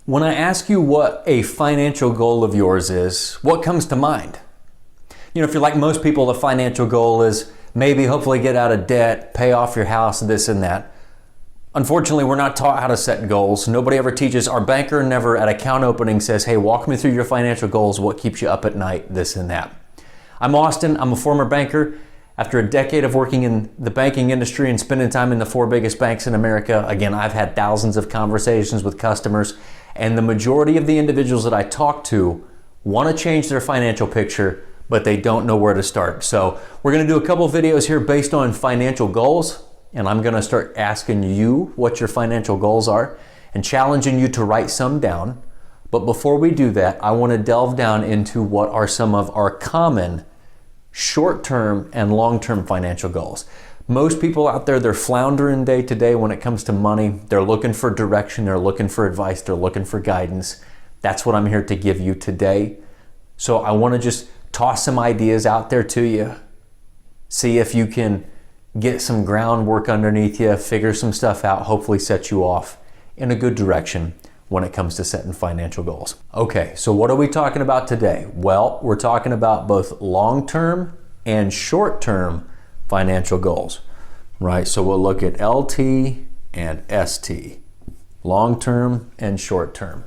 When I ask you what a financial goal of yours is, what comes to mind? You know, if you're like most people, the financial goal is maybe hopefully get out of debt, pay off your house, this and that. Unfortunately, we're not taught how to set goals. Nobody ever teaches. Our banker never at account opening says, hey, walk me through your financial goals, what keeps you up at night, this and that. I'm Austin. I'm a former banker. After a decade of working in the banking industry and spending time in the 4 biggest banks in America, again, I've had thousands of conversations with customers, and the majority of the individuals that I talk to want to change their financial picture, but they don't know where to start. So we're going to do a couple videos here based on financial goals, and I'm going to start asking you what your financial goals are and challenging you to write some down. But before we do that, I want to delve down into what are some of our common short-term and long-term financial goals. Most people out there, they're floundering day to day when it comes to money. They're looking for direction, they're looking for advice, they're looking for guidance. That's what I'm here to give you today. So I want to just toss some ideas out there to you. See if you can get some groundwork underneath you, figure some stuff out, hopefully set you off in a good direction when it comes to setting financial goals. Okay, so what are we talking about today? Well, we're talking about both long-term and short-term financial goals, right? So we'll look at LT and ST, long-term and short-term.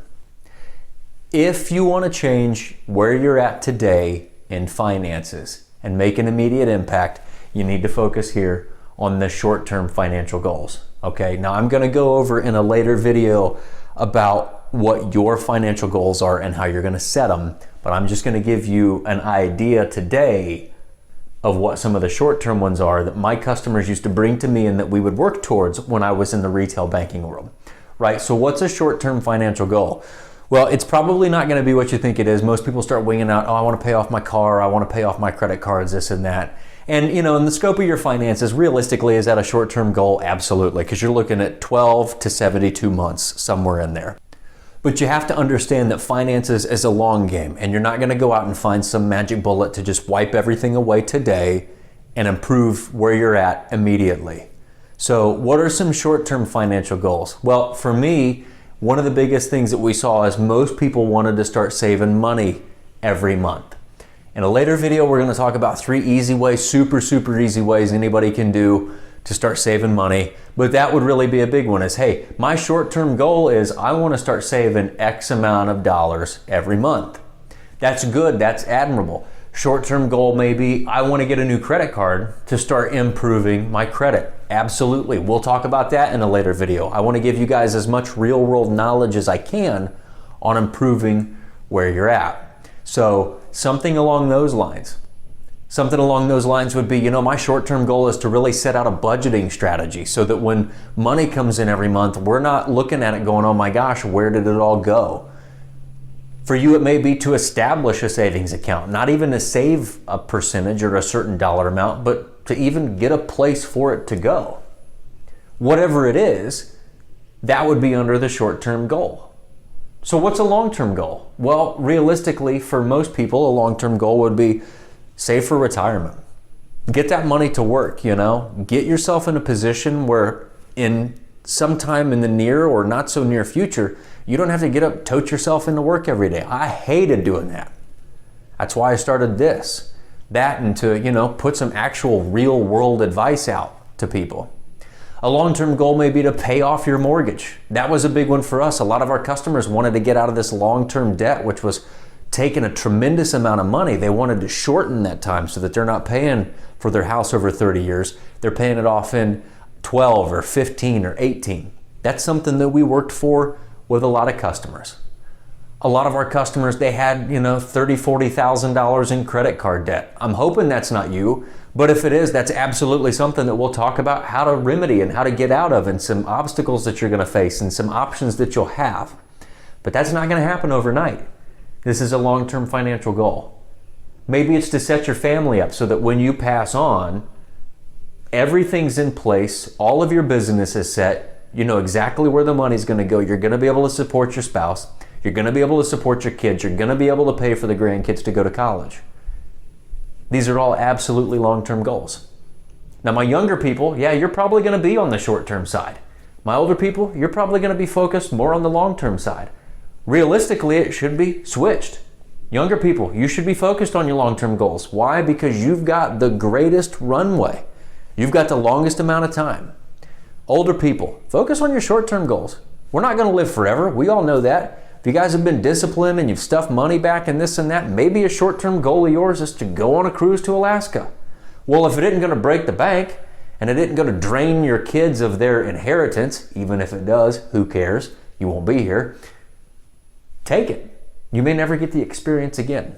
If you want to change where you're at today in finances and make an immediate impact, you need to focus here on the short-term financial goals. Okay, now I'm going to go over in a later video about what your financial goals are and how you're going to set them, but I'm just going to give you an idea today of what some of the short-term ones are that my customers used to bring to me and that we would work towards when I was in the retail banking world, right? So what's a short-term financial goal? Well, it's probably not going to be what you think it is. Most people start winging out, oh, I want to pay off my car, I want to pay off my credit cards, this and that. And you know, in the scope of your finances, realistically, is that a short-term goal? Absolutely, because you're looking at 12 to 72 months, somewhere in there. But you have to understand that finances is a long game, and you're not going to go out and find some magic bullet to just wipe everything away today and improve where you're at immediately. So what are some short-term financial goals? Well, for me, one of the biggest things that we saw is most people wanted to start saving money every month. In a later video, we're going to talk about 3 easy ways, super easy ways anybody can do to start saving money. But that would really be a big one is, hey, my short-term goal is I want to start saving X amount of dollars every month. That's good, that's admirable. Short-term goal may be I want to get a new credit card to start improving my credit. Absolutely, we'll talk about that in a later video. I want to give you guys as much real-world knowledge as I can on improving where you're at. So something along those lines. Something along those lines would be, you know, my short-term goal is to really set out a budgeting strategy so that when money comes in every month, we're not looking at it going, oh my gosh, where did it all go? For you, it may be to establish a savings account, not even to save a percentage or a certain dollar amount, but to even get a place for it to go. Whatever it is, that would be under the short-term goal. So what's a long-term goal? Well, realistically, for most people, a long-term goal would be save for retirement. Get that money to work, you know? Get yourself in a position where in sometime in the near or not so near future, you don't have to get up, tote yourself into work every day. I hated doing that. That's why I started this. That and to, you know, put some actual real world advice out to people. A long-term goal may be to pay off your mortgage. That was a big one for us. A lot of our customers wanted to get out of this long-term debt, which was taking a tremendous amount of money. They wanted to shorten that time so that they're not paying for their house over 30 years. They're paying it off in 12 or 15 or 18. That's something that we worked for with a lot of customers. A lot of our customers, they had, you know, $30,000, $40,000 in credit card debt. I'm hoping that's not you, but if it is, that's absolutely something that we'll talk about how to remedy and how to get out of and some obstacles that you're going to face and some options that you'll have. But that's not going to happen overnight. This is a long-term financial goal. Maybe it's to set your family up so that when you pass on, everything's in place, all of your business is set, you know exactly where the money's going to go, you're going to be able to support your spouse, you're going to be able to support your kids, you're going to be able to pay for the grandkids to go to college. These are all absolutely long-term goals. Now my younger people, yeah, you're probably going to be on the short-term side. My older people, you're probably going to be focused more on the long-term side. realistically, it should be switched. Younger people, you should be focused on your long-term goals. Why? Because you've got the greatest runway. You've got the longest amount of time. Older people, focus on your short-term goals. We're not going to live forever. We all know that. If you guys have been disciplined and you've stuffed money back and this and that, maybe a short-term goal of yours is to go on a cruise to Alaska. Well, if it isn't going to break the bank and it isn't going to drain your kids of their inheritance, even if it does, who cares? You won't be here. Take it. You may never get the experience again.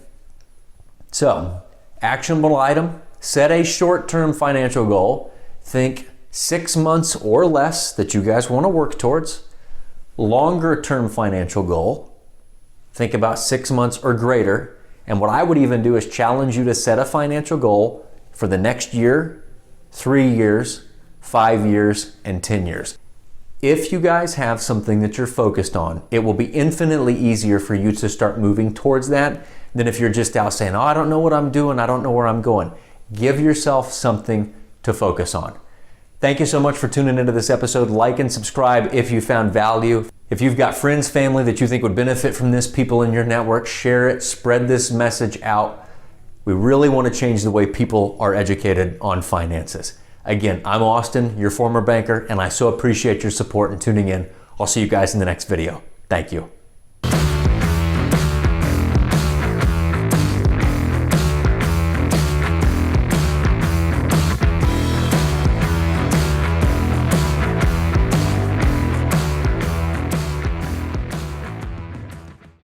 So, actionable item, set a short-term financial goal. Think 6 months or less that you guys want to work towards. Longer-term financial goal, think about 6 months or greater. And what I would even do is challenge you to set a financial goal for the next year, 3 years, 5 years, and 10 years. If you guys have something that you're focused on, it will be infinitely easier for you to start moving towards that than if you're just out saying, oh, I don't know what I'm doing, I don't know where I'm going. Give yourself something to focus on. Thank you so much for tuning into this episode. Like and subscribe if you found value. If you've got friends, family that you think would benefit from this, people in your network, share it, spread this message out. We really want to change the way people are educated on finances. Again, I'm Austin, your former banker, and I so appreciate your support and tuning in. I'll see you guys in the next video. Thank you.